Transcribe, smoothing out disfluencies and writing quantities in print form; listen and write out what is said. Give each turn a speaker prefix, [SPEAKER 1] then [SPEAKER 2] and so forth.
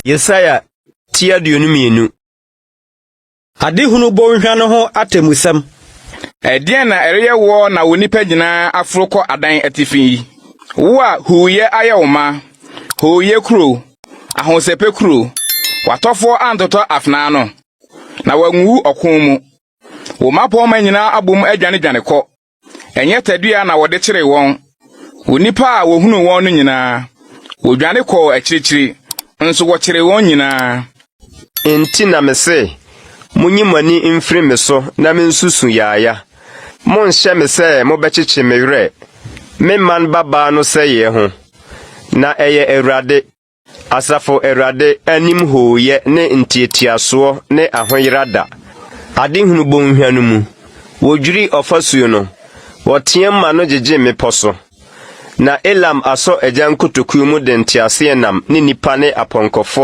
[SPEAKER 1] Yesaya tia duonu mienu.
[SPEAKER 2] Adihunu bonhwa no ho atemusem.
[SPEAKER 3] Ɛdeɛn na ɛreyɛ wo na wo nipa nyinaa aforo kɔ adan atifi. Wo a huuye ayɛ wo ma, huuye kuro, ahosepe kuro, watɔfo antotɔ afna no, na wanwu ɔkon mu. Wo mapɔma nyinaa abom adwane kɔ. Ɛnyɛ tadua na wɔde kyere wɔn. Wo nipa a wohunu wɔn no nyinaa, wodwane kɔ akyirikyiri, nso wɔkyere wɔn nyinaa.
[SPEAKER 1] Enti na mese, munyi mani mfiri me so na mensusu yaaya. Monhyɛ me sɛ mobɛkyekye me werɛ. Me man baba no sɛ ye ho. Na ɛyɛ Awurade, Asafo Awurade anim hooyɛ ne ntietiasoɔ ne ahoyerada. Adehunu bonhwa no mu. Wodwiri ɔfasuo no. Wɔteɛ ma no gyegye mepɔ so. Na Elam asɔ agyan kotokuo mu de nteaseɛnam ne nipa ne apɔnkɔfo